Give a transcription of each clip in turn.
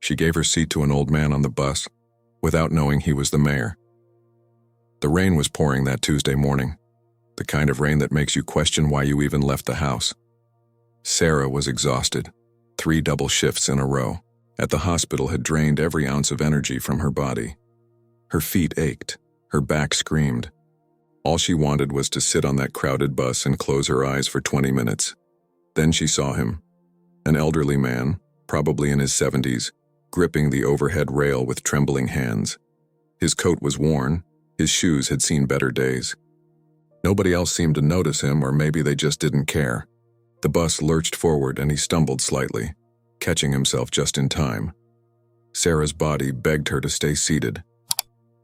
She gave her seat to an old man on the bus, without knowing he was the mayor. The rain was pouring that Tuesday morning, the kind of rain that makes you question why you even left the house. Sarah was exhausted. 3 double shifts in a row at the hospital had drained every ounce of energy from her body. Her feet ached, her back screamed. All she wanted was to sit on that crowded bus and close her eyes for 20 minutes. Then she saw him, an elderly man, probably in his 70s, gripping the overhead rail with trembling hands. His coat was worn, his shoes had seen better days. Nobody else seemed to notice him, or maybe they just didn't care. The bus lurched forward and he stumbled slightly, catching himself just in time. Sarah's body begged her to stay seated.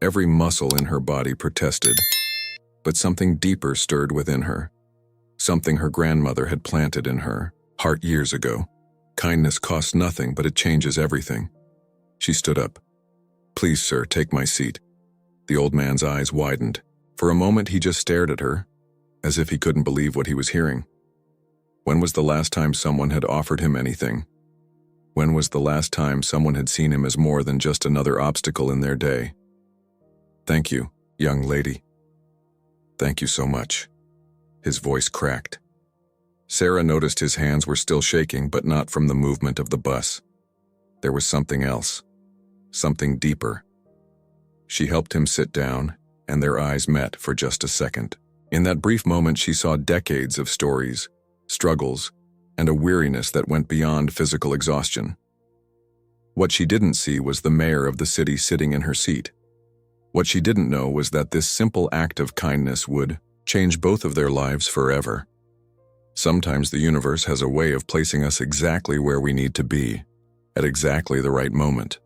Every muscle in her body protested, but something deeper stirred within her. Something her grandmother had planted in her heart years ago. Kindness costs nothing, but it changes everything. She stood up. "Please, sir, take my seat." The old man's eyes widened. For a moment he just stared at her, as if he couldn't believe what he was hearing. When was the last time someone had offered him anything? When was the last time someone had seen him as more than just another obstacle in their day? "Thank you, young lady. Thank you so much." His voice cracked. Sarah noticed his hands were still shaking, but not from the movement of the bus. There was something else, something deeper. She helped him sit down, and their eyes met for just a second. In that brief moment, she saw decades of stories, struggles, and a weariness that went beyond physical exhaustion. What she didn't see was the mayor of the city sitting in her seat. What she didn't know was that this simple act of kindness would change both of their lives forever. Sometimes the universe has a way of placing us exactly where we need to be, at exactly the right moment.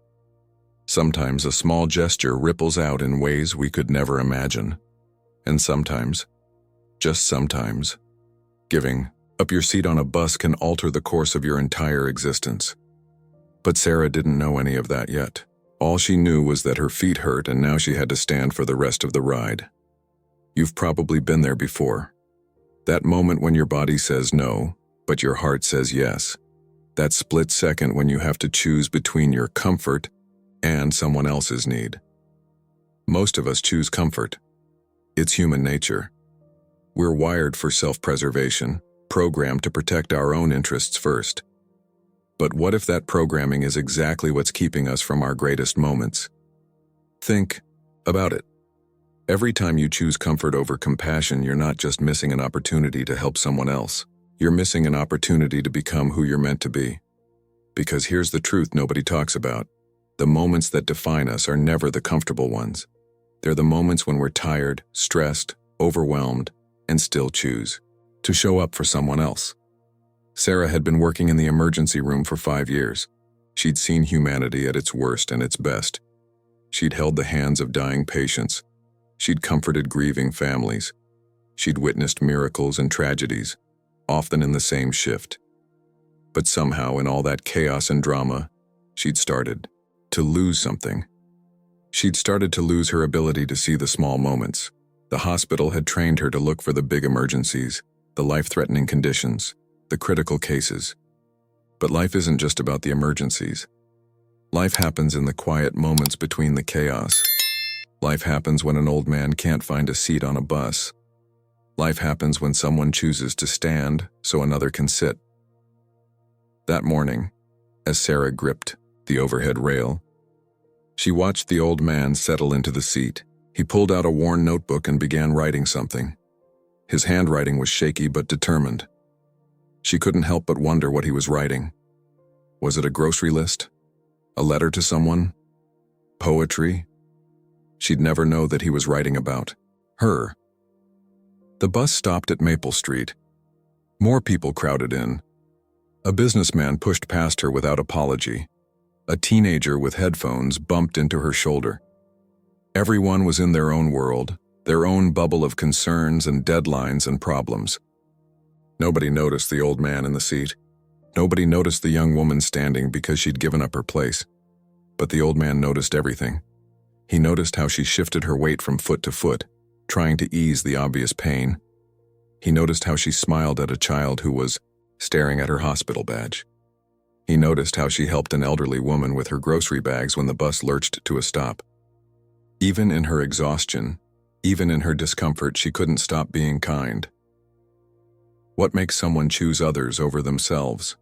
Sometimes a small gesture ripples out in ways we could never imagine. And sometimes, just sometimes, giving up your seat on a bus can alter the course of your entire existence. But Sarah didn't know any of that yet. All she knew was that her feet hurt and now she had to stand for the rest of the ride. You've probably been there before. That moment when your body says no, but your heart says yes. That split second when you have to choose between your comfort and someone else's need. Most of us choose comfort. It's human nature. We're wired for self-preservation, programmed to protect our own interests first. But what if that programming is exactly what's keeping us from our greatest moments? Think about it. Every time you choose comfort over compassion, you're not just missing an opportunity to help someone else. You're missing an opportunity to become who you're meant to be. Because here's the truth nobody talks about. The moments that define us are never the comfortable ones. They're the moments when we're tired, stressed, overwhelmed, and still choose to show up for someone else. Sarah had been working in the emergency room for 5 years. She'd seen humanity at its worst and its best. She'd held the hands of dying patients. She'd comforted grieving families. She'd witnessed miracles and tragedies, often in the same shift. But somehow, in all that chaos and drama, she'd started to lose something. She'd started to lose her ability to see the small moments. The hospital had trained her to look for the big emergencies, the life-threatening conditions, the critical cases. But life isn't just about the emergencies. Life happens in the quiet moments between the chaos. Life happens when an old man can't find a seat on a bus. Life happens when someone chooses to stand so another can sit. That morning, as Sarah gripped the overhead rail, she watched the old man settle into the seat. He pulled out a worn notebook and began writing something. His handwriting was shaky but determined. She couldn't help but wonder what he was writing. Was it a grocery list? A letter to someone? Poetry? She'd never know that he was writing about her. The bus stopped at Maple Street. More people crowded in. A businessman pushed past her without apology. A teenager with headphones bumped into her shoulder. Everyone was in their own world, their own bubble of concerns and deadlines and problems. Nobody noticed the old man in the seat. Nobody noticed the young woman standing because she'd given up her place. But the old man noticed everything. He noticed how she shifted her weight from foot to foot, trying to ease the obvious pain. He noticed how she smiled at a child who was staring at her hospital badge. He noticed how she helped an elderly woman with her grocery bags when the bus lurched to a stop. Even in her exhaustion, even in her discomfort, she couldn't stop being kind. What makes someone choose others over themselves?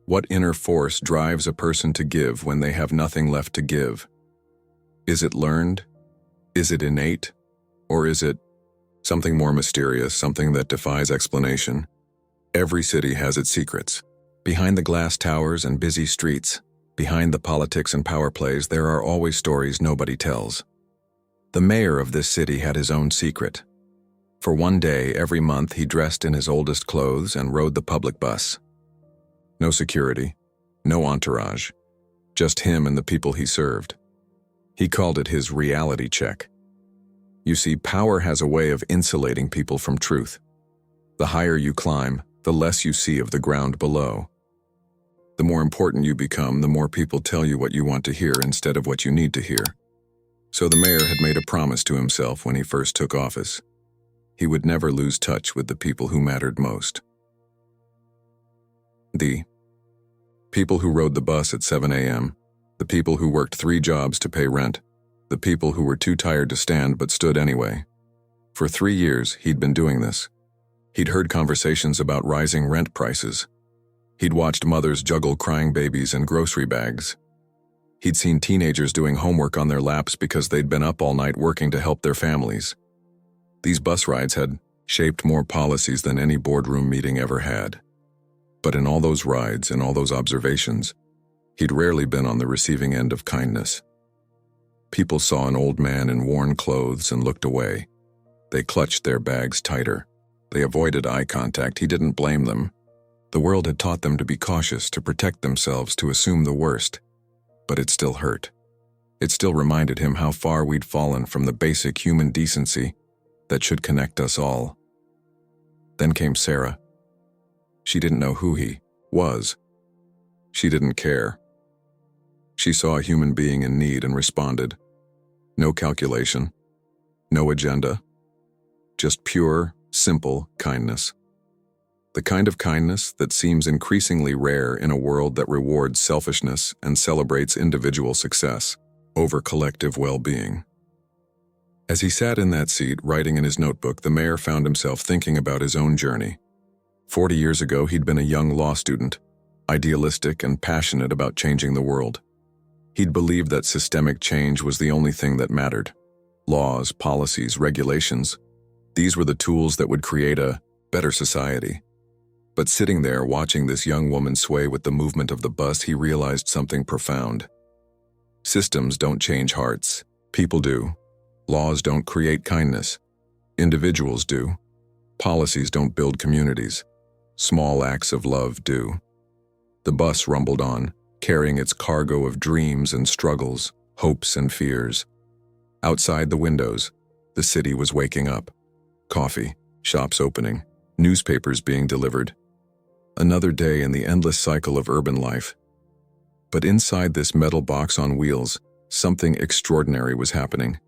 What inner force drives a person to give when they have nothing left to give? Is it learned? Is it innate? Or is it something more mysterious, something that defies explanation? Every city has its secrets. Behind the glass towers and busy streets, behind the politics and power plays, there are always stories nobody tells. The mayor of this city had his own secret. For one day every month, he dressed in his oldest clothes and rode the public bus. No security, no entourage, just him and the people he served. He called it his reality check. You see, power has a way of insulating people from truth. The higher you climb, the less you see of the ground below. The more important you become, the more people tell you what you want to hear instead of what you need to hear. So the mayor had made a promise to himself when he first took office. He would never lose touch with the people who mattered most. The people who rode the bus at 7 a.m., the people who worked 3 jobs to pay rent, the people who were too tired to stand but stood anyway. For 3 years, he'd been doing this. He'd heard conversations about rising rent prices. He'd watched mothers juggle crying babies and grocery bags. He'd seen teenagers doing homework on their laps because they'd been up all night working to help their families. These bus rides had shaped more policies than any boardroom meeting ever had. But in all those rides and all those observations, he'd rarely been on the receiving end of kindness. People saw an old man in worn clothes and looked away. They clutched their bags tighter. They avoided eye contact. He didn't blame them. The world had taught them to be cautious, to protect themselves, to assume the worst. But it still hurt. It still reminded him how far we'd fallen from the basic human decency that should connect us all. Then came Sarah. She didn't know who he was. She didn't care. She saw a human being in need and responded. No calculation, no agenda, just pure, simple kindness. The kind of kindness that seems increasingly rare in a world that rewards selfishness and celebrates individual success over collective well-being. As he sat in that seat, writing in his notebook, the mayor found himself thinking about his own journey. 40 years ago, he'd been a young law student, idealistic and passionate about changing the world. He'd believed that systemic change was the only thing that mattered. Laws, policies, regulations, these were the tools that would create a better society. But sitting there watching this young woman sway with the movement of the bus, he realized something profound. Systems don't change hearts. People do. Laws don't create kindness. Individuals do. Policies don't build communities. Small acts of love do. The bus rumbled on, carrying its cargo of dreams and struggles, hopes and fears. Outside the windows, the city was waking up. Coffee, shops opening, newspapers being delivered. Another day in the endless cycle of urban life. But inside this metal box on wheels, something extraordinary was happening.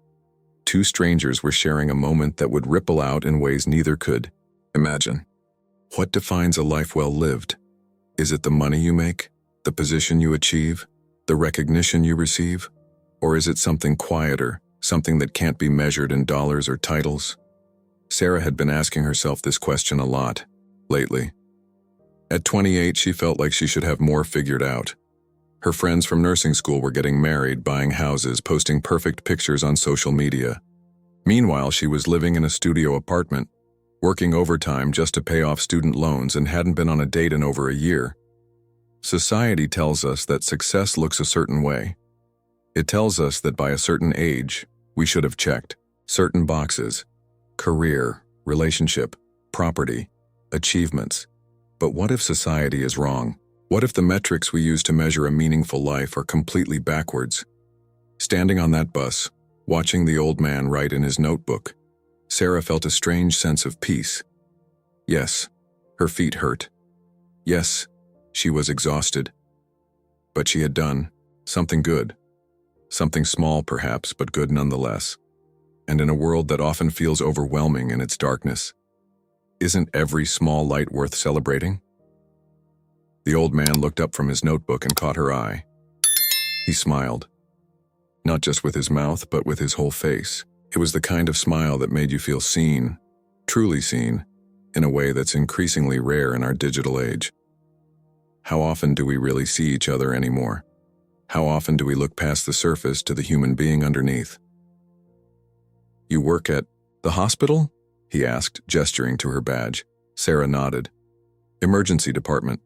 2 strangers were sharing a moment that would ripple out in ways neither could imagine. What defines a life well lived? Is it the money you make, the position you achieve, the recognition you receive? Or is it something quieter, something that can't be measured in dollars or titles? Sarah had been asking herself this question a lot lately. At 28, she felt like she should have more figured out. Her friends from nursing school were getting married, buying houses, posting perfect pictures on social media. Meanwhile, she was living in a studio apartment, working overtime just to pay off student loans, and hadn't been on a date in over a year. Society tells us that success looks a certain way. It tells us that by a certain age, we should have checked certain boxes: career, relationship, property, achievements. But what if society is wrong? What if the metrics we use to measure a meaningful life are completely backwards? Standing on that bus, watching the old man write in his notebook, Sarah felt a strange sense of peace. Yes, her feet hurt. Yes, she was exhausted. But she had done something good. Something small perhaps, but good nonetheless. And in a world that often feels overwhelming in its darkness, isn't every small light worth celebrating? The old man looked up from his notebook and caught her eye. He smiled. Not just with his mouth, but with his whole face. It was the kind of smile that made you feel seen, truly seen, in a way that's increasingly rare in our digital age. How often do we really see each other anymore? How often do we look past the surface to the human being underneath? "You work at the hospital?" he asked, gesturing to her badge. Sarah nodded. "Emergency department."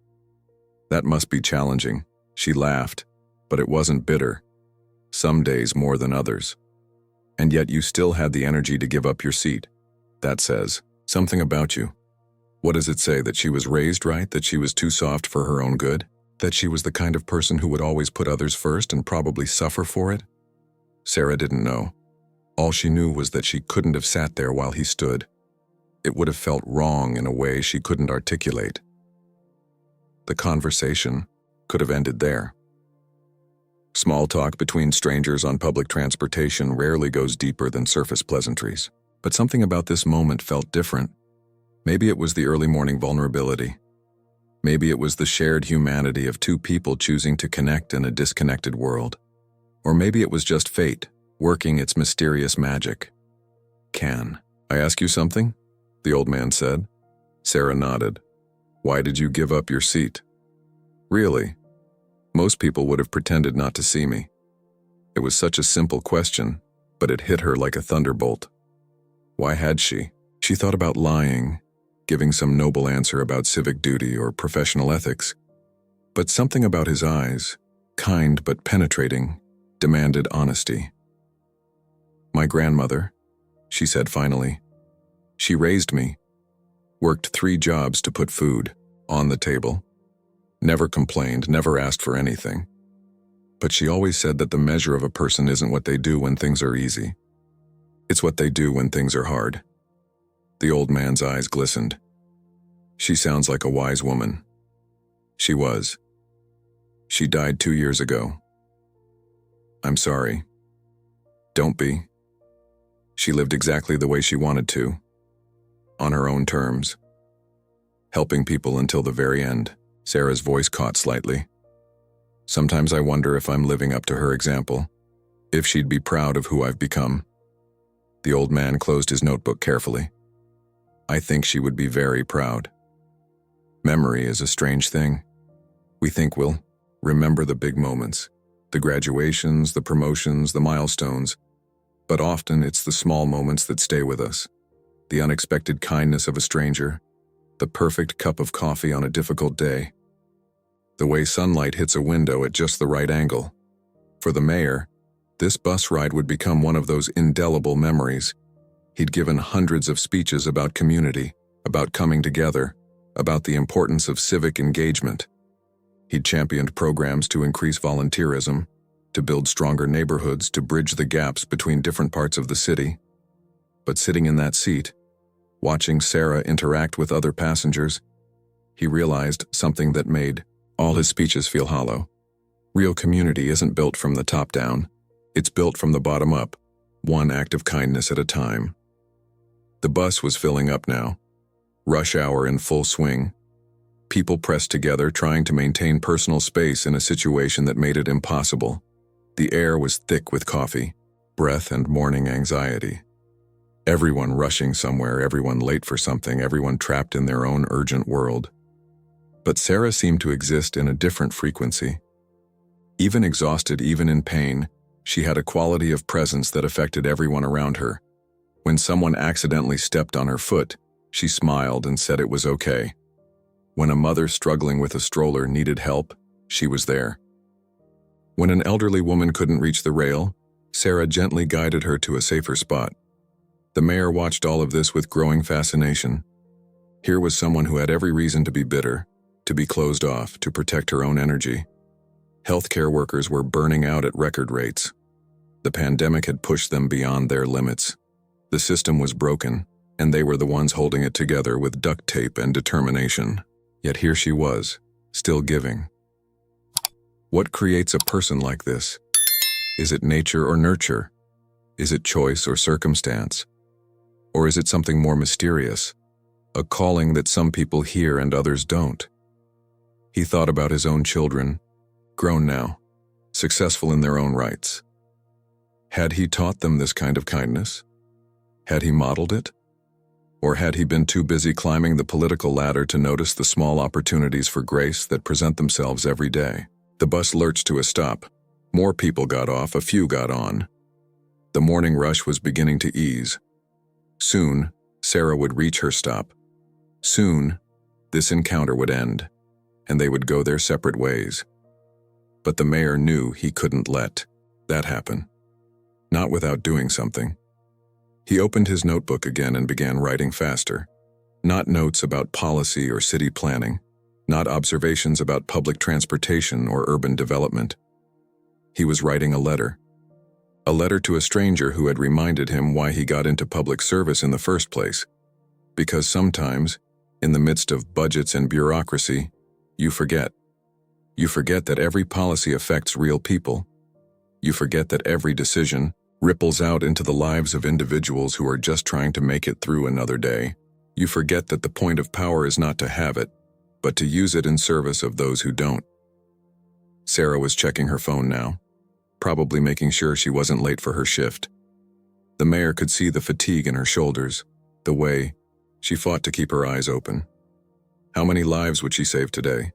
"That must be challenging." She laughed, but it wasn't bitter. Some days more than others. "And yet you still had the energy to give up your seat. That says something about you." What does it say? That she was raised right? That she was too soft for her own good? That she was the kind of person who would always put others first and probably suffer for it? Sarah didn't know. All she knew was that she couldn't have sat there while he stood. It would have felt wrong in a way she couldn't articulate. The conversation could have ended there. Small talk between strangers on public transportation rarely goes deeper than surface pleasantries. But something about this moment felt different. Maybe it was the early morning vulnerability. Maybe it was the shared humanity of two people choosing to connect in a disconnected world. Or maybe it was just fate, working its mysterious magic. "Can I ask you something?" the old man said. Sarah nodded. "Why did you give up your seat?" "Really?" Most people would have pretended not to see me. It was such a simple question, but it hit her like a thunderbolt. Why had she? She thought about lying, giving some noble answer about civic duty or professional ethics. But something about his eyes, kind but penetrating, demanded honesty. "My grandmother," she said finally. "She raised me, worked 3 jobs to put food on the table, never complained, never asked for anything. But she always said that the measure of a person isn't what they do when things are easy. It's what they do when things are hard." The old man's eyes glistened. "She sounds like a wise woman." She was. "She died 2 years ago." "I'm sorry." "Don't be." She lived exactly the way she wanted to, on her own terms, helping people until the very end. Sarah's voice caught slightly. "Sometimes I wonder if I'm living up to her example, if she'd be proud of who I've become." The old man closed his notebook carefully. "I think she would be very proud." Memory is a strange thing. We think we'll remember the big moments, the graduations, the promotions, the milestones, but often it's the small moments that stay with us. The unexpected kindness of a stranger, the perfect cup of coffee on a difficult day, the way sunlight hits a window at just the right angle. For the mayor, this bus ride would become one of those indelible memories. He'd given hundreds of speeches about community, about coming together, about the importance of civic engagement. He'd championed programs to increase volunteerism, to build stronger neighborhoods, to bridge the gaps between different parts of the city. But sitting in that seat, watching Sarah interact with other passengers, he realized something that made all his speeches feel hollow. Real community isn't built from the top down. It's built from the bottom up, one act of kindness at a time. The bus was filling up now. Rush hour in full swing. People pressed together, trying to maintain personal space in a situation that made it impossible. The air was thick with coffee, breath, and morning anxiety. Everyone rushing somewhere, everyone late for something, everyone trapped in their own urgent world. But Sarah seemed to exist in a different frequency. Even exhausted, even in pain, she had a quality of presence that affected everyone around her. When someone accidentally stepped on her foot, she smiled and said it was okay. When a mother struggling with a stroller needed help, she was there. When an elderly woman couldn't reach the rail, Sarah gently guided her to a safer spot. The mayor watched all of this with growing fascination. Here was someone who had every reason to be bitter, to be closed off, to protect her own energy. Healthcare workers were burning out at record rates. The pandemic had pushed them beyond their limits. The system was broken, and they were the ones holding it together with duct tape and determination. Yet here she was, still giving. What creates a person like this? Is it nature or nurture? Is it choice or circumstance? Or is it something more mysterious? A calling that some people hear and others don't? He thought about his own children, grown now, successful in their own rights. Had he taught them this kind of kindness? Had he modeled it? Or had he been too busy climbing the political ladder to notice the small opportunities for grace that present themselves every day? The bus lurched to a stop. More people got off, a few got on. The morning rush was beginning to ease. Soon, Sarah would reach her stop. Soon, this encounter would end, and they would go their separate ways. But the mayor knew he couldn't let that happen. Not without doing something. He opened his notebook again and began writing faster. Not notes about policy or city planning, not observations about public transportation or urban development. He was writing a letter to a stranger who had reminded him why he got into public service in the first place. Because sometimes, in the midst of budgets and bureaucracy, you forget. You forget that every policy affects real people. You forget that every decision ripples out into the lives of individuals who are just trying to make it through another day. You forget that the point of power is not to have it, but to use it in service of those who don't. Sarah was checking her phone now, probably making sure she wasn't late for her shift. The mayor could see the fatigue in her shoulders, the way she fought to keep her eyes open. How many lives would she save today?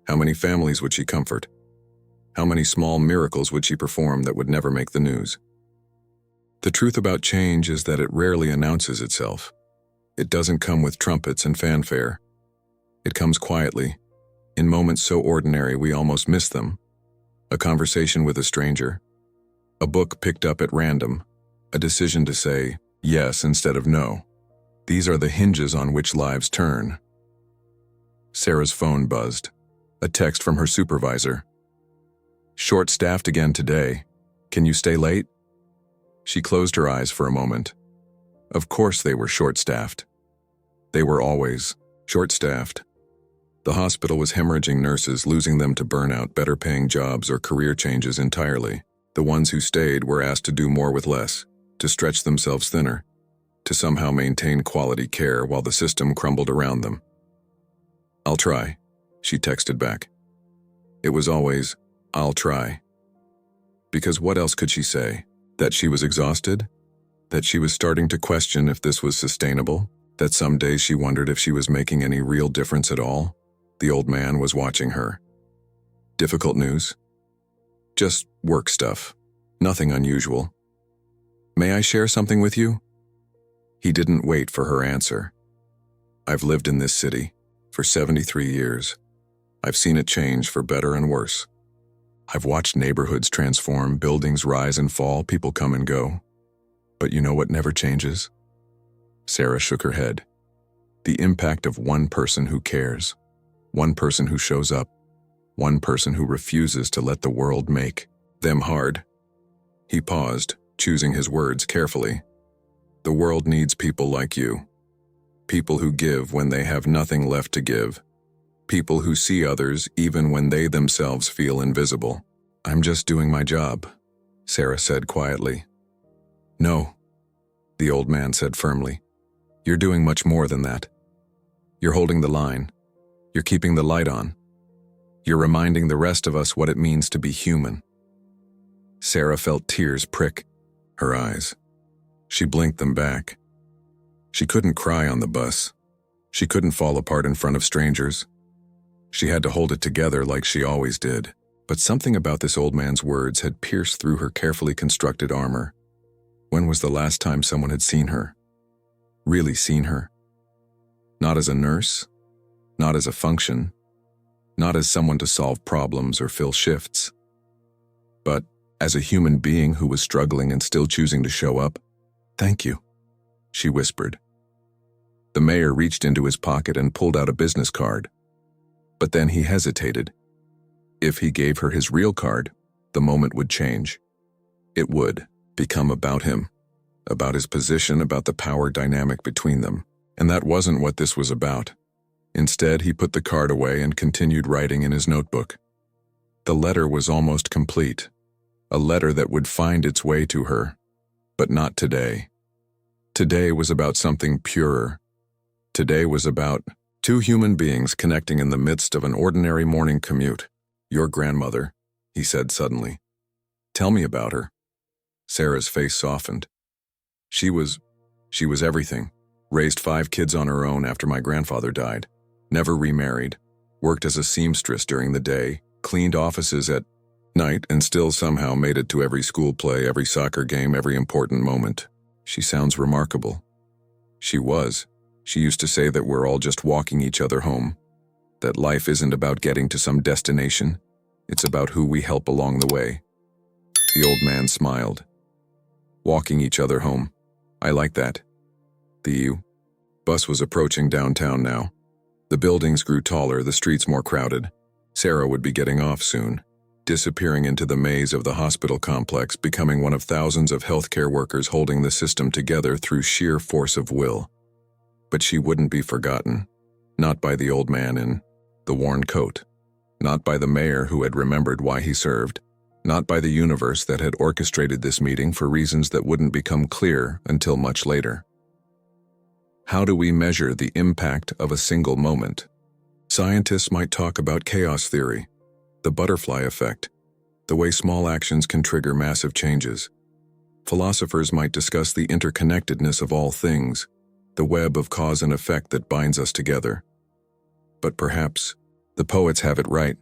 How many families would she comfort? How many small miracles would she perform that would never make the news? The truth about change is that it rarely announces itself. It doesn't come with trumpets and fanfare. It comes quietly, in moments so ordinary we almost miss them. A conversation with a stranger, a book picked up at random, a decision to say yes instead of no. These are the hinges on which lives turn. Sarah's phone buzzed. A text from her supervisor. "Short-staffed again today. Can you stay late?" She closed her eyes for a moment. Of course they were short-staffed. They were always short-staffed. The hospital was hemorrhaging nurses, losing them to burnout, better-paying jobs, or career changes entirely. The ones who stayed were asked to do more with less, to stretch themselves thinner, to somehow maintain quality care while the system crumbled around them. "I'll try," she texted back. It was always, "I'll try." Because what else could she say? That she was exhausted? That she was starting to question if this was sustainable? That some days she wondered if she was making any real difference at all? The old man was watching her. "Difficult news?" "Just work stuff. Nothing unusual." "May I share something with you?" He didn't wait for her answer. "I've lived in this city for 73 years. I've seen it change for better and worse. I've watched neighborhoods transform, buildings rise and fall, people come and go. But you know what never changes?" Sarah shook her head. "The impact of one person who cares, one person who shows up, one person who refuses to let the world make them hard." He paused, choosing his words carefully. "The world needs people like you. People who give when they have nothing left to give. People who see others even when they themselves feel invisible." "I'm just doing my job," Sarah said quietly. "No," the old man said firmly. "You're doing much more than that. You're holding the line. You're keeping the light on. You're reminding the rest of us what it means to be human." Sarah felt tears prick her eyes. She blinked them back. She couldn't cry on the bus. She couldn't fall apart in front of strangers. She had to hold it together like she always did. But something about this old man's words had pierced through her carefully constructed armor. When was the last time someone had seen her? Really seen her? Not as a nurse, not as a function, not as someone to solve problems or fill shifts, but as a human being who was struggling and still choosing to show up. "Thank you," she whispered. The mayor reached into his pocket and pulled out a business card. But then he hesitated. If he gave her his real card, the moment would change. It would become about him, about his position, about the power dynamic between them. And that wasn't what this was about. Instead, he put the card away and continued writing in his notebook. The letter was almost complete. A letter that would find its way to her. But not today. Today was about something purer. Today was about Two human beings connecting in the midst of an ordinary morning commute. Your grandmother, he said suddenly. Tell me about her. Sarah's face softened. She was everything. Raised 5 kids on her own after my grandfather died. Never remarried. Worked as a seamstress during the day. Cleaned offices at night and still somehow made it to every school play, every soccer game, every important moment. She sounds remarkable. She was. She used to say that we're all just walking each other home. That life isn't about getting to some destination. It's about who we help along the way. The old man smiled. Walking each other home. I like that. The bus was approaching downtown now. The buildings grew taller, the streets more crowded. Sarah would be getting off soon, disappearing into the maze of the hospital complex, becoming one of thousands of healthcare workers holding the system together through sheer force of will. But she wouldn't be forgotten. Not by the old man in the worn coat. Not by the mayor who had remembered why he served. Not by the universe that had orchestrated this meeting for reasons that wouldn't become clear until much later. How do we measure the impact of a single moment? Scientists might talk about chaos theory, the butterfly effect, the way small actions can trigger massive changes. Philosophers might discuss the interconnectedness of all things, the web of cause and effect that binds us together. But perhaps the poets have it right.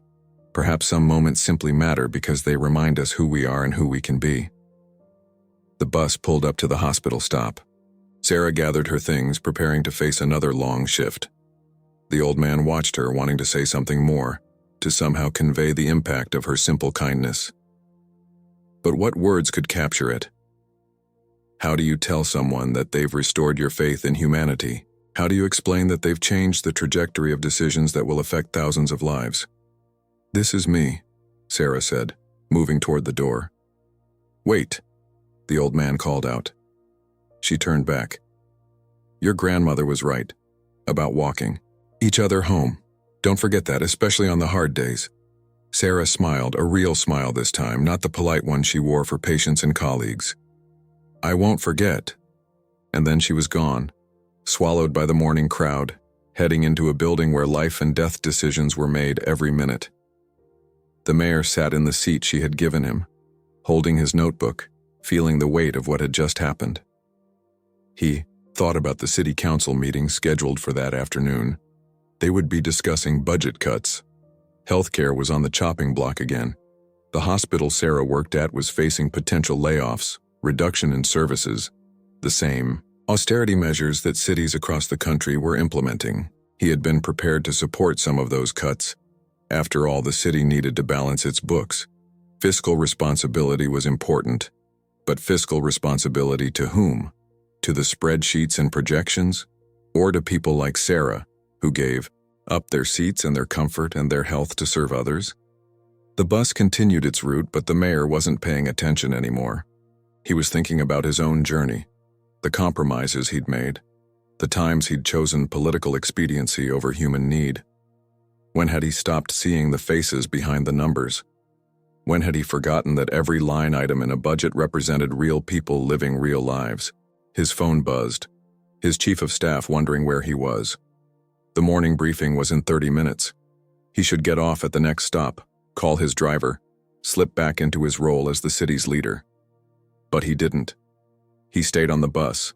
Perhaps some moments simply matter because they remind us who we are and who we can be. The bus pulled up to the hospital stop. Sarah gathered her things, preparing to face another long shift. The old man watched her, wanting to say something more, to somehow convey the impact of her simple kindness. But what words could capture it? How do you tell someone that they've restored your faith in humanity? How do you explain that they've changed the trajectory of decisions that will affect thousands of lives? This is me, Sarah said, moving toward the door. Wait, the old man called out. She turned back. Your grandmother was right about walking each other home. Don't forget that, especially on the hard days. Sarah smiled, a real smile this time, not the polite one she wore for patients and colleagues. I won't forget. And then she was gone, swallowed by the morning crowd, heading into a building where life and death decisions were made every minute. The mayor sat in the seat she had given him, holding his notebook, feeling the weight of what had just happened. He thought about the city council meeting scheduled for that afternoon. They would be discussing budget cuts. Healthcare was on the chopping block again. The hospital Sarah worked at was facing potential layoffs, reduction in services, the same austerity measures that cities across the country were implementing. He had been prepared to support some of those cuts. After all, the city needed to balance its books. Fiscal responsibility was important. But fiscal responsibility to whom? To the spreadsheets and projections? Or to people like Sarah, who gave up their seats and their comfort and their health to serve others? The bus continued its route, but the mayor wasn't paying attention anymore. He was thinking about his own journey, the compromises he'd made, the times he'd chosen political expediency over human need. When had he stopped seeing the faces behind the numbers? When had he forgotten that every line item in a budget represented real people living real lives? His phone buzzed, his chief of staff wondering where he was. The morning briefing was in 30 minutes. He should get off at the next stop, call his driver, slip back into his role as the city's leader. But he didn't. He stayed on the bus,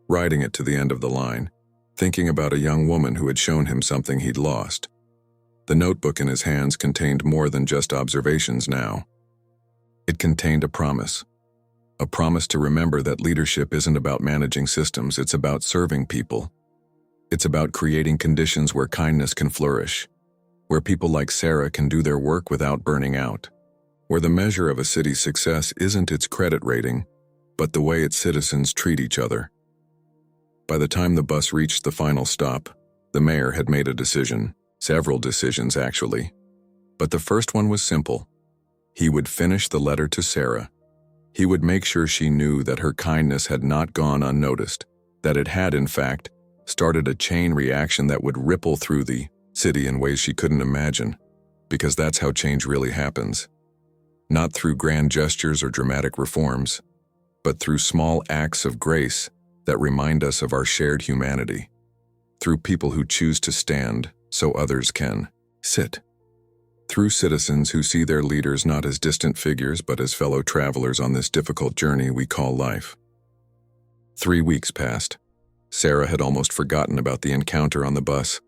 riding it to the end of the line, thinking about a young woman who had shown him something he'd lost. The notebook in his hands contained more than just observations now. It contained a promise to remember that leadership isn't about managing systems, it's about serving people. It's about creating conditions where kindness can flourish, where people like Sarah can do their work without burning out, where the measure of a city's success isn't its credit rating, but the way its citizens treat each other. By the time the bus reached the final stop, the mayor had made a decision. Several decisions, actually. But the first one was simple. He would finish the letter to Sarah. He would make sure she knew that her kindness had not gone unnoticed, that it had, in fact, started a chain reaction that would ripple through the city in ways she couldn't imagine, because that's how change really happens. Not through grand gestures or dramatic reforms, but through small acts of grace that remind us of our shared humanity. through people who choose to stand so others can sit, through citizens who see their leaders not as distant figures but as fellow travelers on this difficult journey we call life. 3 weeks passed. Sarah had almost forgotten about the encounter on the bus.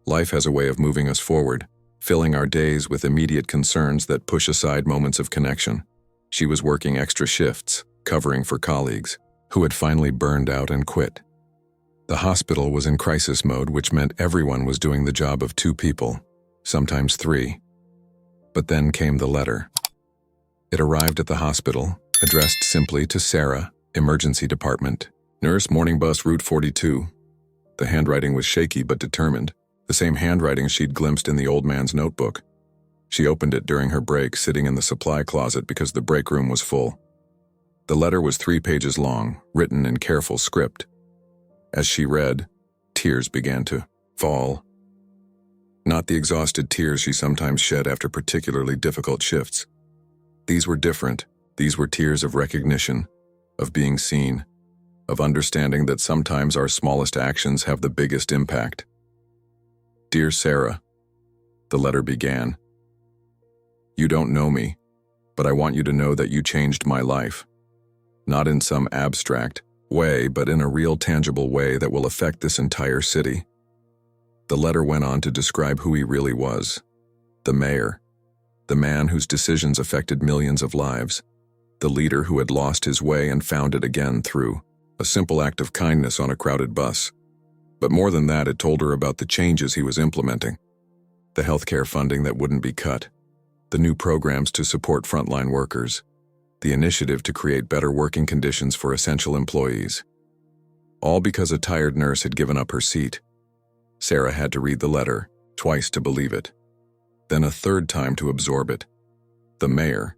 Life has a way of moving us forward, filling our days with immediate concerns that push aside moments of connection. She was working extra shifts, covering for colleagues who had finally burned out and quit. The hospital was in crisis mode, which meant everyone was doing the job of 2 people, sometimes 3. But then came the letter. It arrived at the hospital, addressed simply to Sarah, Emergency Department, Nurse, Morning Bus, Route 42. The handwriting was shaky but determined, the same handwriting she'd glimpsed in the old man's notebook. She opened it during her break, sitting in the supply closet because the break room was full. The letter was 3 pages long, written in careful script. As she read, tears began to fall. Not the exhausted tears she sometimes shed after particularly difficult shifts. These were different. These were tears of recognition, of being seen, of understanding that sometimes our smallest actions have the biggest impact. Dear Sarah, the letter began. You don't know me, but I want you to know that you changed my life. Not in some abstract way, but in a real tangible way that will affect this entire city. The letter went on to describe who he really was. The mayor, the man whose decisions affected millions of lives, the leader who had lost his way and found it again through a simple act of kindness on a crowded bus. But more than that, it told her about the changes he was implementing. The healthcare funding that wouldn't be cut, the new programs to support frontline workers, the initiative to create better working conditions for essential employees. All because a tired nurse had given up her seat. Sarah had to read the letter, twice to believe it, then a third time to absorb it. The mayor.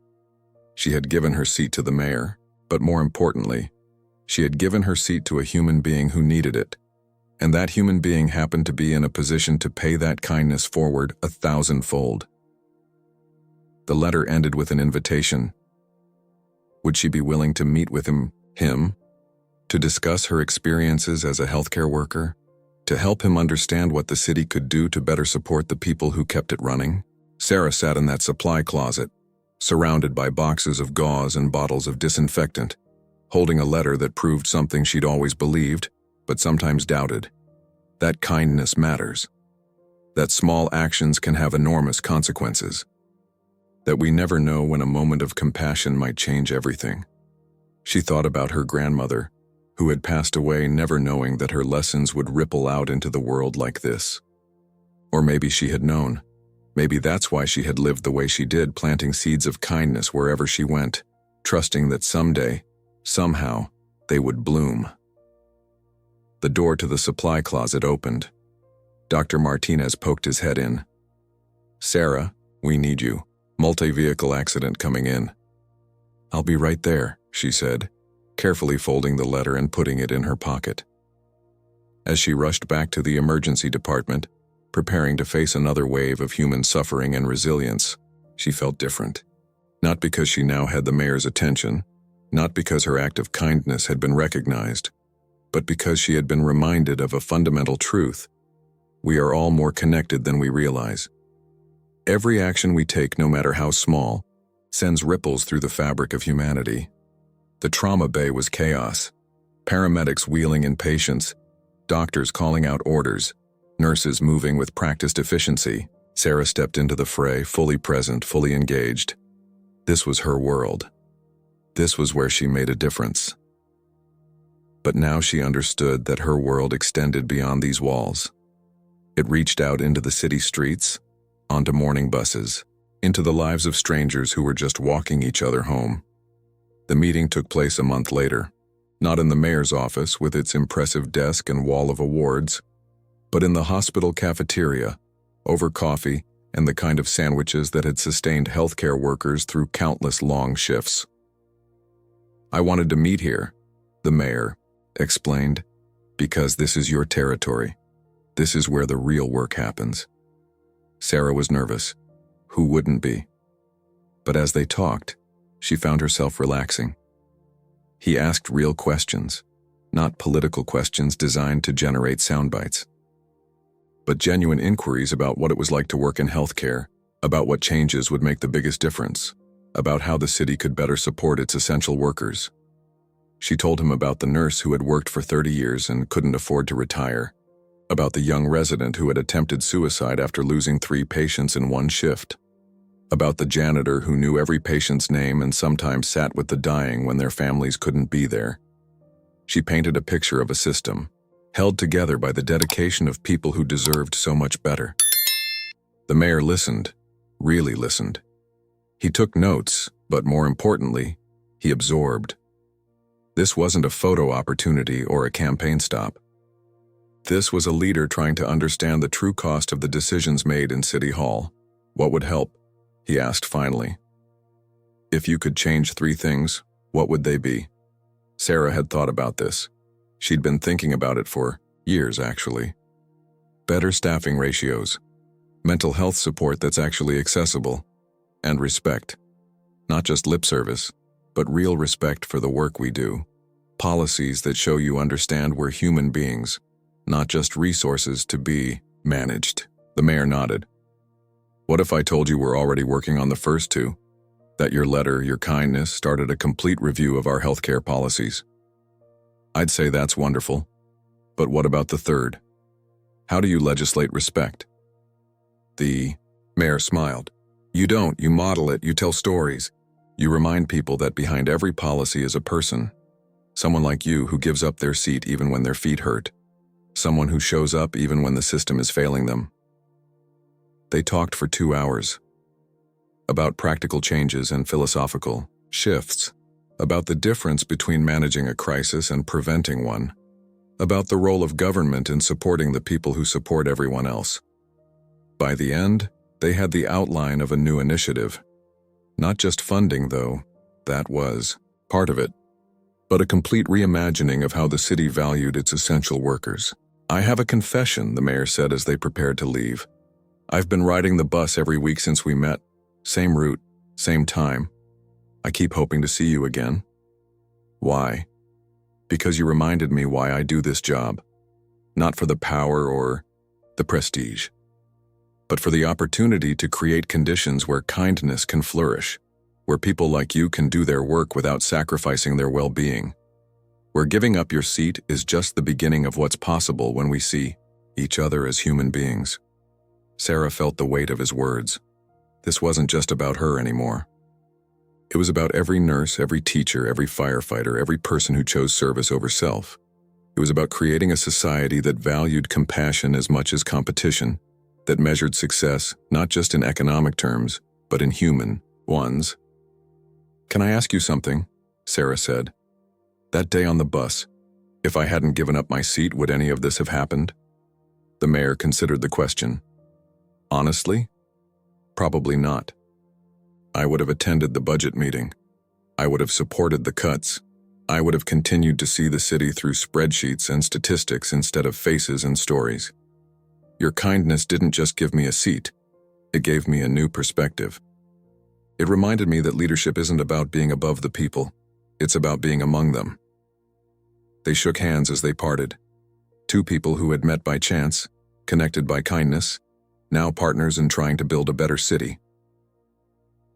She had given her seat to the mayor, but more importantly, she had given her seat to a human being who needed it, and that human being happened to be in a position to pay that kindness forward 1,000-fold. The letter ended with an invitation. Would she be willing to meet with him, to discuss her experiences as a healthcare worker, to help him understand what the city could do to better support the people who kept it running? Sarah sat in that supply closet, surrounded by boxes of gauze and bottles of disinfectant, holding a letter that proved something she'd always believed, but sometimes doubted. That kindness matters. That small actions can have enormous consequences. That we never know when a moment of compassion might change everything. She thought about her grandmother, who had passed away never knowing that her lessons would ripple out into the world like this. Or maybe she had known. Maybe that's why she had lived the way she did, planting seeds of kindness wherever she went, trusting that someday, somehow, they would bloom. The door to the supply closet opened. Dr. Martinez poked his head in. Sarah, we need you. Multi-vehicle accident coming in. I'll be right there, she said, carefully folding the letter and putting it in her pocket. As she rushed back to the emergency department, preparing to face another wave of human suffering and resilience, she felt different. Not because she now had the mayor's attention, not because her act of kindness had been recognized, but because she had been reminded of a fundamental truth. We are all more connected than we realize. Every action we take, no matter how small, sends ripples through the fabric of humanity. The trauma bay was chaos. Paramedics wheeling in patients, doctors calling out orders, nurses moving with practiced efficiency. Sarah stepped into the fray, fully present, fully engaged. This was her world. This was where she made a difference. But now she understood that her world extended beyond these walls. It reached out into the city streets, onto morning buses, into the lives of strangers who were just walking each other home. The meeting took place a month later, not in the mayor's office with its impressive desk and wall of awards, but in the hospital cafeteria, over coffee and the kind of sandwiches that had sustained healthcare workers through countless long shifts. I wanted to meet here, the mayor explained, because this is your territory. This is where the real work happens. Sarah was nervous. Who wouldn't be? But as they talked, she found herself relaxing. He asked real questions, not political questions designed to generate sound bites. but genuine inquiries about what it was like to work in healthcare, about what changes would make the biggest difference, about how the city could better support its essential workers. She told him about the nurse who had worked for 30 years and couldn't afford to retire, about the young resident who had attempted suicide after losing 3 patients in one shift, about the janitor who knew every patient's name and sometimes sat with the dying when their families couldn't be there. She painted a picture of a system, held together by the dedication of people who deserved so much better. The mayor listened, really listened. He took notes, but more importantly, he absorbed. This wasn't a photo opportunity or a campaign stop. This was a leader trying to understand the true cost of the decisions made in City Hall. What would help? He asked finally. If you could change 3 things, what would they be? Sarah had thought about this. She'd been thinking about it for years, actually. Better staffing ratios, mental health support that's actually accessible, and respect. Not just lip service, but real respect for the work we do. Policies that show you understand we're human beings, not just resources to be managed. The mayor nodded. What if I told you we're already working on the first 2? That your letter, your kindness, started a complete review of our healthcare policies? I'd say that's wonderful. But what about the 3rd? How do you legislate respect? The mayor smiled. You don't, you model it, you tell stories. You remind people that behind every policy is a person. Someone like you who gives up their seat even when their feet hurt. Someone who shows up even when the system is failing them. They talked for 2 hours. About practical changes and philosophical shifts. About the difference between managing a crisis and preventing one. About the role of government in supporting the people who support everyone else. By the end, they had the outline of a new initiative. Not just funding, though, that was part of it, but a complete reimagining of how the city valued its essential workers. I have a confession, the mayor said as they prepared to leave. I've been riding the bus every week since we met. Same route, same time. I keep hoping to see you again. Why? Because you reminded me why I do this job. Not for the power or the prestige, but for the opportunity to create conditions where kindness can flourish, where people like you can do their work without sacrificing their well-being, where giving up your seat is just the beginning of what's possible when we see each other as human beings. Sarah felt the weight of his words. This wasn't just about her anymore. It was about every nurse, every teacher, every firefighter, every person who chose service over self. It was about creating a society that valued compassion as much as competition, that measured success not just in economic terms, but in human ones. Can I ask you something? Sarah said. That day on the bus, if I hadn't given up my seat, would any of this have happened? The mayor considered the question. Honestly, probably not. I would have attended the budget meeting. I would have supported the cuts. I would have continued to see the city through spreadsheets and statistics instead of faces and stories. Your kindness didn't just give me a seat. It gave me a new perspective. It reminded me that leadership isn't about being above the people. It's about being among them. They shook hands as they parted. 2 people who had met by chance, connected by kindness, now partners in trying to build a better city.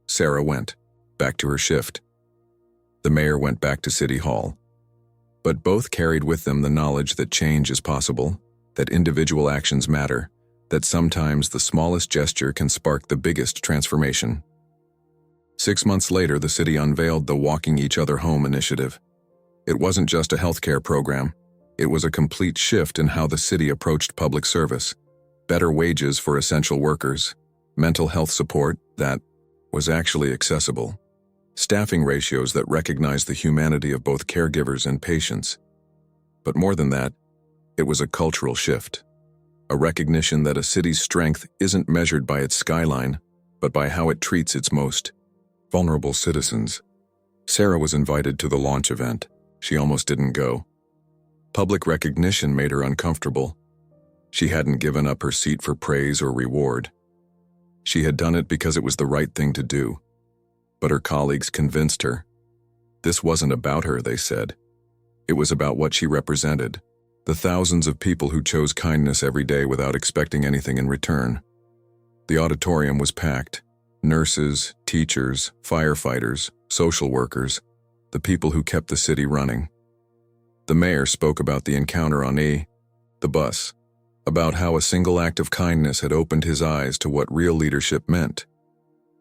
Sarah went back to her shift. The mayor went back to City Hall. But both carried with them the knowledge that change is possible, that individual actions matter, that sometimes the smallest gesture can spark the biggest transformation. 6 months later, the city unveiled the Walking Each Other Home initiative. It wasn't just a healthcare program. It was a complete shift in how the city approached public service. Better wages for essential workers, mental health support that was actually accessible, staffing ratios that recognize the humanity of both caregivers and patients. But more than that, it was a cultural shift, a recognition that a city's strength isn't measured by its skyline, but by how it treats its most vulnerable citizens. Sarah was invited to the launch event. She almost didn't go. Public recognition made her uncomfortable. She hadn't given up her seat for praise or reward. She had done it because it was the right thing to do. But her colleagues convinced her. This wasn't about her, they said. It was about what she represented, The thousands of people who chose kindness every day without expecting anything in return. The auditorium was packed. Nurses, teachers, firefighters, social workers, the people who kept the city running. The mayor spoke about the encounter on the bus, about how a single act of kindness had opened his eyes to what real leadership meant.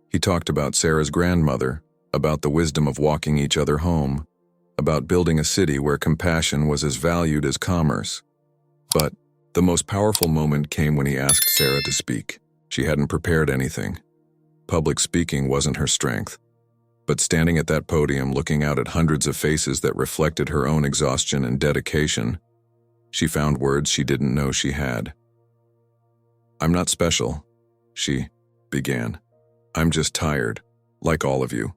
He talked about Sarah's grandmother, about the wisdom of walking each other home, about building a city where compassion was as valued as commerce. But the most powerful moment came when he asked Sarah to speak. She hadn't prepared anything. Public speaking wasn't her strength. But standing at that podium, looking out at hundreds of faces that reflected her own exhaustion and dedication, she found words she didn't know she had. "I'm not special," she began. "I'm just tired, like all of you.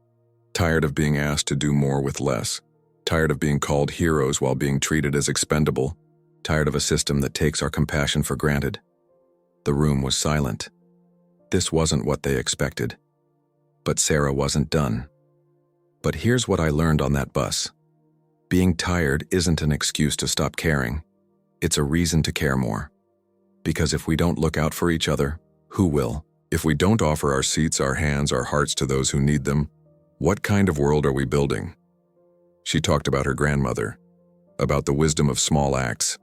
Tired of being asked to do more with less. Tired of being called heroes while being treated as expendable. Tired of a system that takes our compassion for granted." The room was silent. This wasn't what they expected. But Sarah wasn't done. "But here's what I learned on that bus. Being tired isn't an excuse to stop caring. It's a reason to care more. Because if we don't look out for each other, who will? If we don't offer our seats, our hands, our hearts to those who need them, what kind of world are we building?" She talked about her grandmother, about the wisdom of small acts,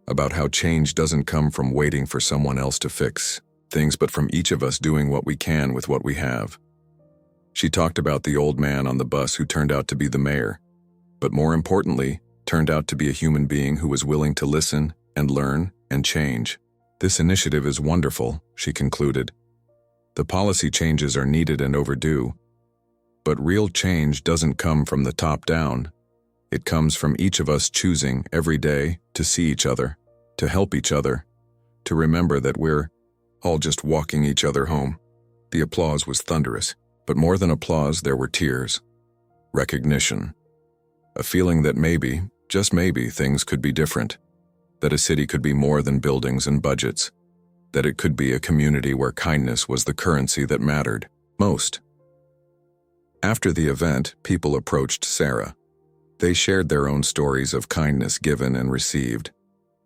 about how change doesn't come from waiting for someone else to fix things, but from each of us doing what we can with what we have. She talked about the old man on the bus who turned out to be the mayor, but more importantly, turned out to be a human being who was willing to listen and learn and change. "This initiative is wonderful," she concluded. "The policy changes are needed and overdue. But real change doesn't come from the top down. It comes from each of us choosing every day to see each other, to help each other, to remember that we're all just walking each other home." The applause was thunderous, but more than applause, there were tears. Recognition. A feeling that maybe, just maybe, things could be different. That a city could be more than buildings and budgets. That it could be a community where kindness was the currency that mattered most. After the event, people approached Sarah. They shared their own stories of kindness given and received,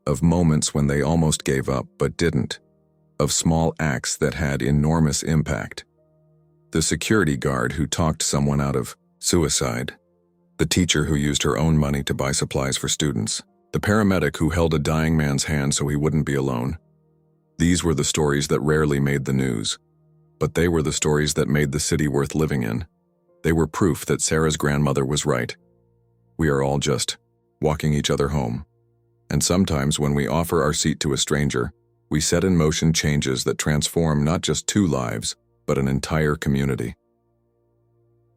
of moments when they almost gave up but didn't, of small acts that had enormous impact. The security guard who talked someone out of suicide, the teacher who used her own money to buy supplies for students, the paramedic who held a dying man's hand so he wouldn't be alone. These were the stories that rarely made the news, but they were the stories that made the city worth living in. They were proof that Sarah's grandmother was right. We are all just walking each other home. And sometimes when we offer our seat to a stranger, we set in motion changes that transform not just two lives, but an entire community.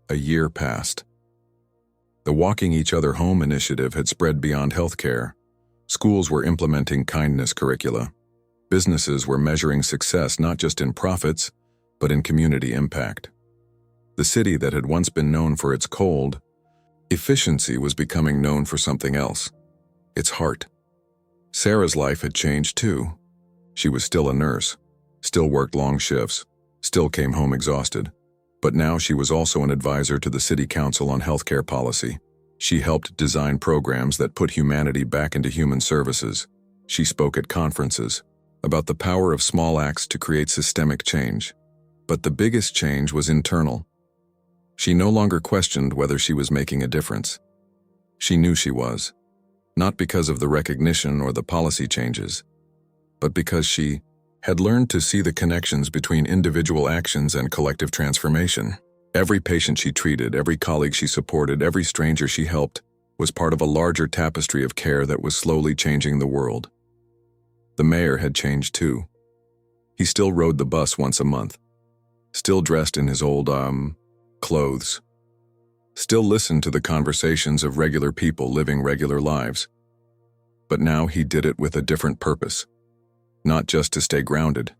A year passed. The Walking Each Other Home initiative had spread beyond healthcare. Schools were implementing kindness curricula. Businesses were measuring success not just in profits, but in community impact. The city that had once been known for its cold efficiency was becoming known for something else: its heart. Sarah's life had changed too. She was still a nurse, still worked long shifts, still came home exhausted. But now she was also an advisor to the City Council on healthcare policy. She helped design programs that put humanity back into human services. She spoke at conferences about the power of small acts to create systemic change. But the biggest change was internal. She no longer questioned whether she was making a difference. She knew she was, not because of the recognition or the policy changes, but because she had learned to see the connections between individual actions and collective transformation. Every patient she treated, every colleague she supported, every stranger she helped was part of a larger tapestry of care that was slowly changing the world. The mayor had changed too. He still rode the bus once a month, still dressed in his old, clothes, still listened to the conversations of regular people living regular lives. But now he did it with a different purpose. Not just to stay grounded,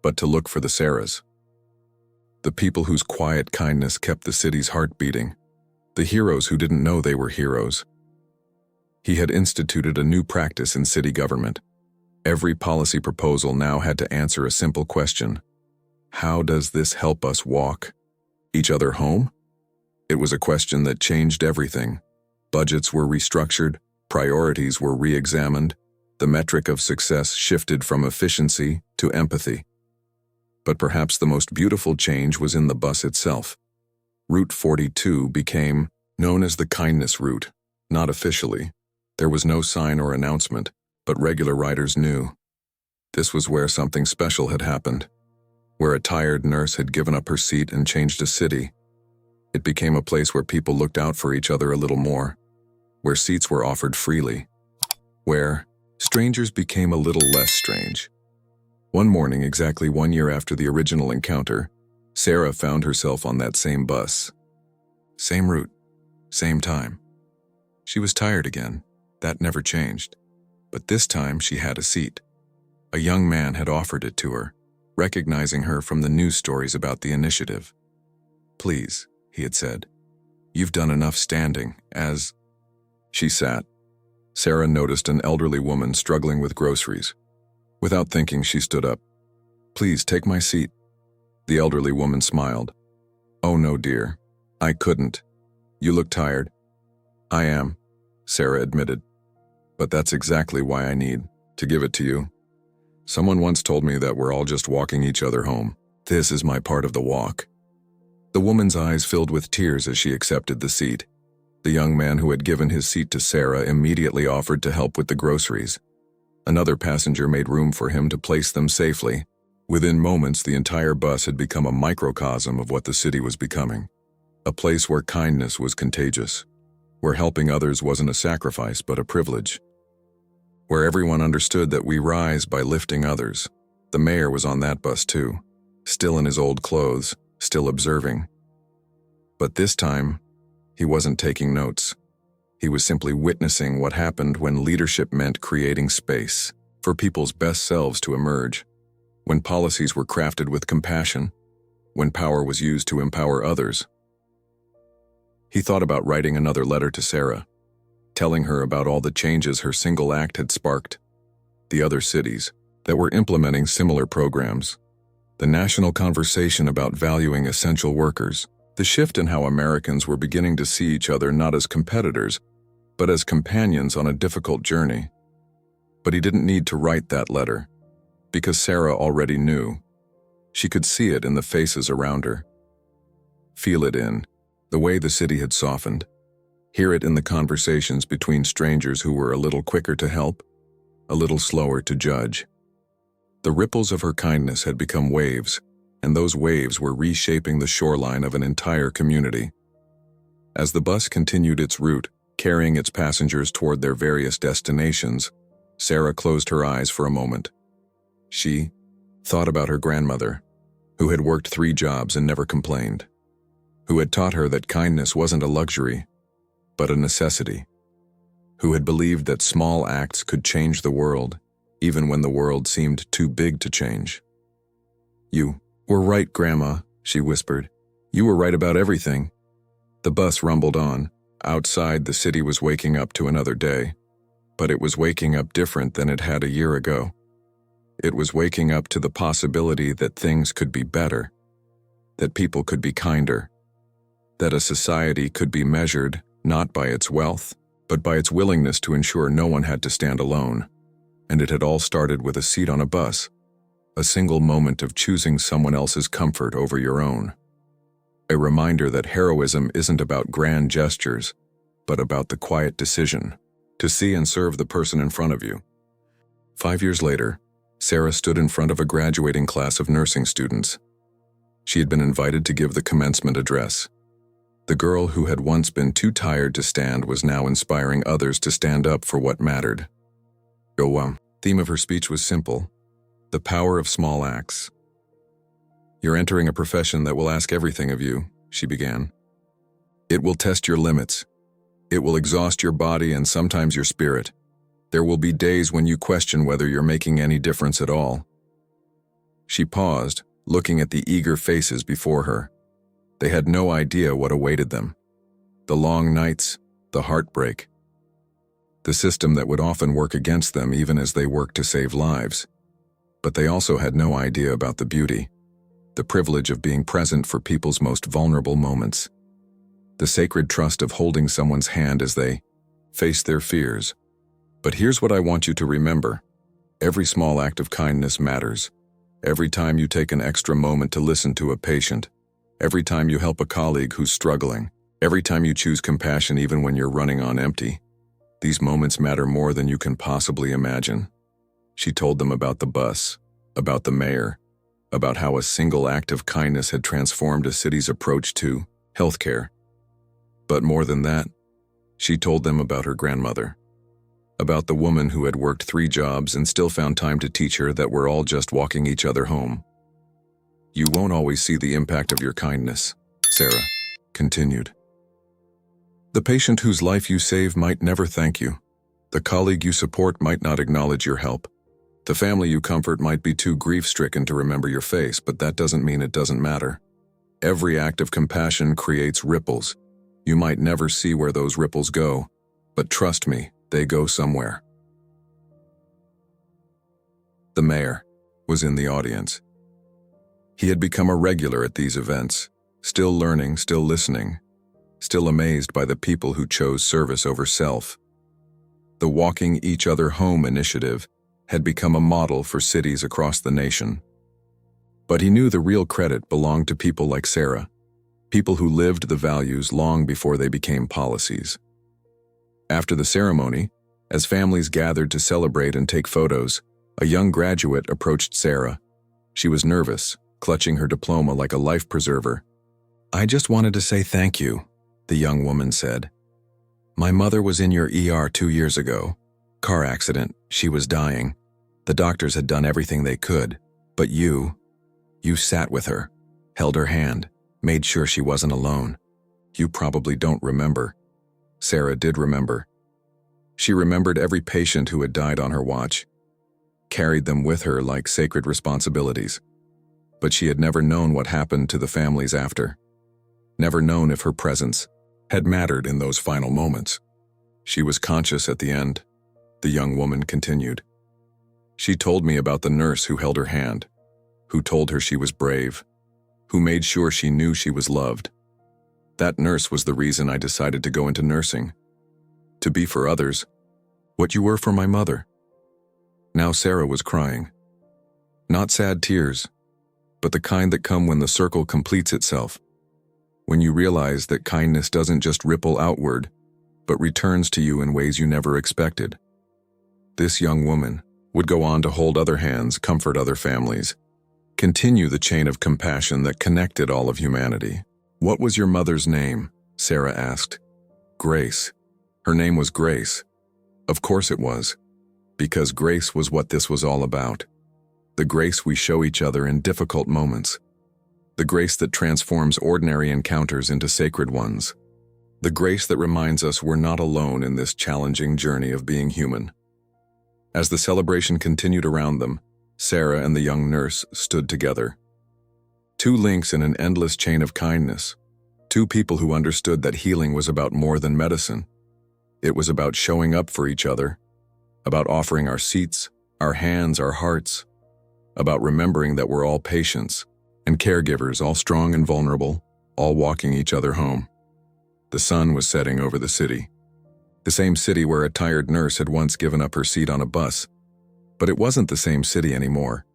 but to look for the Sarahs. The people whose quiet kindness kept the city's heart beating. The heroes who didn't know they were heroes. He had instituted a new practice in city government. Every policy proposal now had to answer a simple question: how does this help us walk each other home? It was a question that changed everything. Budgets were restructured, priorities were re-examined, The metric of success shifted from efficiency to empathy. But perhaps the most beautiful change was in the bus itself. Route 42 became known as the kindness route. Not officially. There was no sign or announcement, but regular riders knew. This was where something special had happened, where a tired nurse had given up her seat and changed a city. It became a place where people looked out for each other a little more, where seats were offered freely, where strangers became a little less strange. One morning, exactly 1 year after the original encounter, Sarah found herself on that same bus. Same route, same time. She was tired again. That never changed. But this time she had a seat. A young man had offered it to her, recognizing her from the news stories about the initiative. "Please," he had said, "you've done enough standing, as..." She sat. Sarah noticed an elderly woman struggling with groceries. Without thinking, she stood up. "Please, take my seat." The elderly woman smiled. "Oh no, dear. I couldn't. You look tired." "I am," Sarah admitted. "But that's exactly why I need to give it to you. Someone once told me that we're all just walking each other home. This is my part of the walk." The woman's eyes filled with tears as she accepted the seat. The young man who had given his seat to Sarah immediately offered to help with the groceries. Another passenger made room for him to place them safely. Within moments, the entire bus had become a microcosm of what the city was becoming. A place where kindness was contagious, where helping others wasn't a sacrifice but a privilege, where everyone understood that we rise by lifting others. The mayor was on that bus too, still in his old clothes, still observing. But this time, he wasn't taking notes. He was simply witnessing what happened when leadership meant creating space for people's best selves to emerge, when policies were crafted with compassion, when power was used to empower others. He thought about writing another letter to Sarah, telling her about all the changes her single act had sparked, the other cities that were implementing similar programs, the national conversation about valuing essential workers, the shift in how Americans were beginning to see each other not as competitors, but as companions on a difficult journey. But he didn't need to write that letter, because Sarah already knew. She could see it in the faces around her, feel it in the way the city had softened, hear it in the conversations between strangers who were a little quicker to help, a little slower to judge. The ripples of her kindness had become waves, and those waves were reshaping the shoreline of an entire community. As the bus continued its route, carrying its passengers toward their various destinations, Sarah closed her eyes for a moment. She thought about her grandmother, who had worked 3 jobs and never complained, who had taught her that kindness wasn't a luxury, but a necessity, who had believed that small acts could change the world, even when the world seemed too big to change. "You were right, Grandma," she whispered. "You were right about everything." The bus rumbled on. Outside, the city was waking up to another day, but it was waking up different than it had a year ago. It was waking up to the possibility that things could be better, that people could be kinder, that a society could be measured not by its wealth, but by its willingness to ensure no one had to stand alone. And it had all started with a seat on a bus, a single moment of choosing someone else's comfort over your own. A reminder that heroism isn't about grand gestures, but about the quiet decision to see and serve the person in front of you. 5 years later, Sarah stood in front of a graduating class of nursing students. She had been invited to give the commencement address. The girl who had once been too tired to stand was now inspiring others to stand up for what mattered. The theme of her speech was simple: the power of small acts. "You're entering a profession that will ask everything of you," she began. "It will test your limits. It will exhaust your body and sometimes your spirit. There will be days when you question whether you're making any difference at all." She paused, looking at the eager faces before her. They had no idea what awaited them. The long nights, the heartbreak, the system that would often work against them even as they worked to save lives. But they also had no idea about the beauty, the privilege of being present for people's most vulnerable moments, the sacred trust of holding someone's hand as they faced their fears, But here's what I want you to remember. Every small act of kindness matters. Every time you take an extra moment to listen to a patient, every time you help a colleague who's struggling, every time you choose compassion even when you're running on empty, these moments matter more than you can possibly imagine. She told them about the bus, about the mayor, about how a single act of kindness had transformed a city's approach to healthcare. But more than that, she told them about her grandmother, about the woman who had worked 3 jobs and still found time to teach her that we're all just walking each other home. You won't always see the impact of your kindness, Sarah continued. The patient whose life you save might never thank you. The colleague you support might not acknowledge your help. The family you comfort might be too grief-stricken to remember your face, but that doesn't mean it doesn't matter. Every act of compassion creates ripples. You might never see where those ripples go, but trust me, they go somewhere. The mayor was in the audience. He had become a regular at these events, still learning, still listening, still amazed by the people who chose service over self. The Walking Each Other Home initiative had become a model for cities across the nation. But he knew the real credit belonged to people like Sarah, people who lived the values long before they became policies. After the ceremony, as families gathered to celebrate and take photos, a young graduate approached Sarah. She was nervous, clutching her diploma like a life preserver. "I just wanted to say thank you," the young woman said. "My mother was in your ER 2 years ago. Car accident, she was dying. The doctors had done everything they could, but you sat with her, held her hand, made sure she wasn't alone. You probably don't remember." Sarah did remember. She remembered every patient who had died on her watch, carried them with her like sacred responsibilities. But she had never known what happened to the families after, never known if her presence had mattered in those final moments. She was conscious at the end, the young woman continued. She told me about the nurse who held her hand, who told her she was brave, who made sure she knew she was loved. That nurse was the reason I decided to go into nursing, to be for others what you were for my mother. Now Sarah was crying. Not sad tears, but the kind that come when the circle completes itself, when you realize that kindness doesn't just ripple outward, but returns to you in ways you never expected. This young woman would go on to hold other hands, comfort other families, continue the chain of compassion that connected all of humanity. "What was your mother's name?" Sarah asked. "Grace. Her name was Grace." Of course it was, because grace was what this was all about. The grace we show each other in difficult moments. The grace that transforms ordinary encounters into sacred ones. The grace that reminds us we're not alone in this challenging journey of being human. As the celebration continued around them, Sarah and the young nurse stood together. 2 links in an endless chain of kindness. 2 people who understood that healing was about more than medicine. It was about showing up for each other, about offering our seats, our hands, our hearts, about remembering that we're all patients and caregivers, all strong and vulnerable, all walking each other home. The sun was setting over the city. The same city where a tired nurse had once given up her seat on a bus. But it wasn't the same city anymore.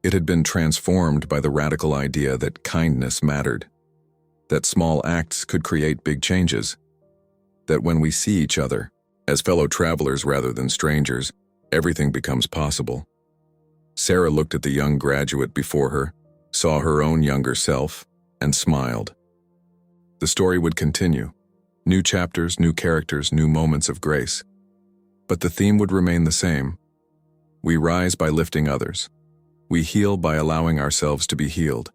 It had been transformed by the radical idea that kindness mattered, that small acts could create big changes, that when we see each other as fellow travelers rather than strangers, everything becomes possible. Sarah looked at the young graduate before her, saw her own younger self, and smiled. The story would continue. New chapters, new characters, new moments of grace. But the theme would remain the same. We rise by lifting others. We heal by allowing ourselves to be healed.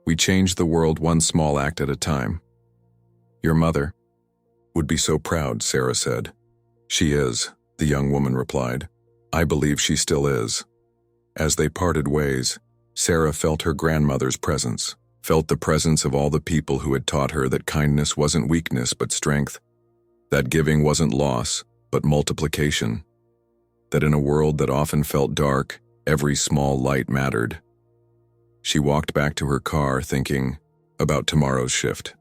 We change the world one small act at a time. "Your mother would be so proud," Sarah said. "She is," the young woman replied. "I believe she still is." As they parted ways, Sarah felt her grandmother's presence, felt the presence of all the people who had taught her that kindness wasn't weakness but strength, that giving wasn't loss but multiplication, that in a world that often felt dark, every small light mattered. She walked back to her car thinking about tomorrow's shift.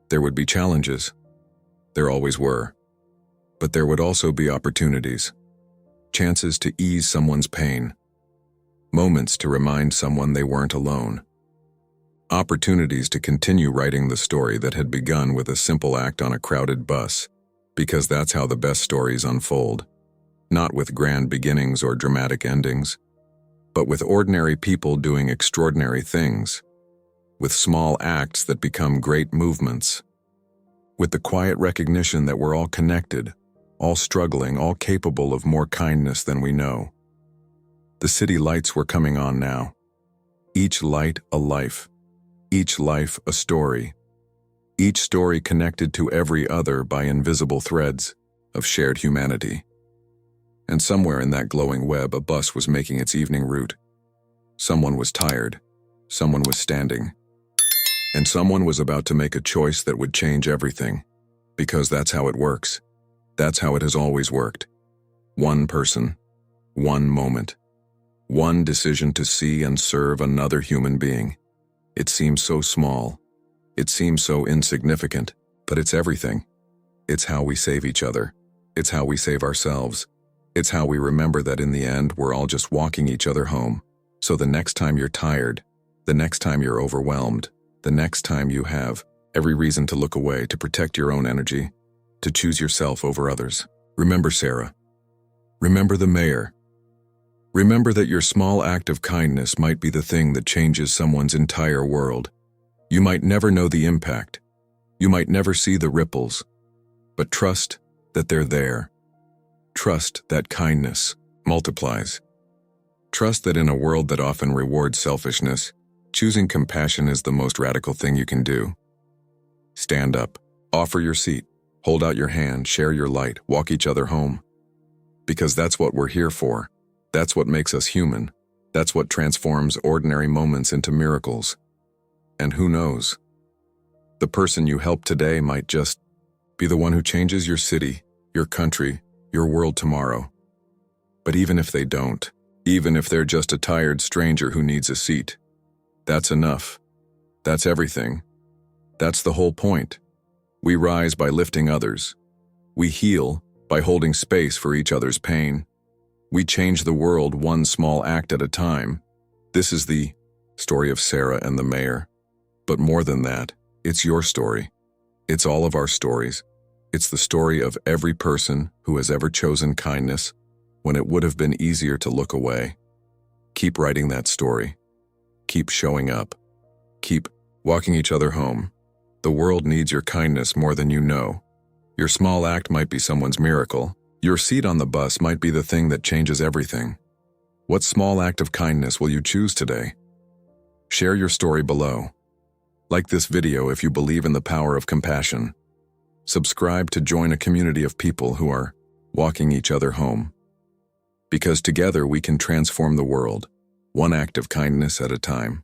There would be challenges. There always were. But there would also be opportunities, chances to ease someone's pain, moments to remind someone they weren't alone, opportunities to continue writing the story that had begun with a simple act on a crowded bus, because that's how the best stories unfold, not with grand beginnings or dramatic endings, but with ordinary people doing extraordinary things, with small acts that become great movements, with the quiet recognition that we're all connected, all struggling, all capable of more kindness than we know. The city lights were coming on now. Each light a life, each life a story, each story connected to every other by invisible threads of shared humanity. And somewhere in that glowing web, a bus was making its evening route. Someone was tired, someone was standing, and someone was about to make a choice that would change everything, because that's how it works. That's how it has always worked. One person, one moment, one decision to see and serve another human being. It seems so small. It seems so insignificant, but it's everything. It's how we save each other. It's how we save ourselves. It's how we remember that in the end, we're all just walking each other home. So the next time you're tired, the next time you're overwhelmed, the next time you have every reason to look away, to protect your own energy, to choose yourself over others, remember Sarah. Remember the mayor. Remember that your small act of kindness might be the thing that changes someone's entire world. You might never know the impact. You might never see the ripples. But trust that they're there. Trust that kindness multiplies. Trust that in a world that often rewards selfishness, choosing compassion is the most radical thing you can do. Stand up, offer your seat, hold out your hand, share your light, walk each other home. Because that's what we're here for. That's what makes us human. That's what transforms ordinary moments into miracles. And who knows? The person you help today might just be the one who changes your city, your country, your world tomorrow. But even if they don't, even if they're just a tired stranger who needs a seat, that's enough. That's everything. That's the whole point. We rise by lifting others. We heal by holding space for each other's pain. We change the world one small act at a time. This is the story of Sarah and the mayor. But more than that, it's your story. It's all of our stories. It's the story of every person who has ever chosen kindness when it would have been easier to look away. Keep writing that story. Keep showing up. Keep walking each other home. The world needs your kindness more than you know. Your small act might be someone's miracle. Your seat on the bus might be the thing that changes everything. What small act of kindness will you choose today? Share your story below. Like this video if you believe in the power of compassion. Subscribe to join a community of people who are walking each other home. Because together we can transform the world, one act of kindness at a time.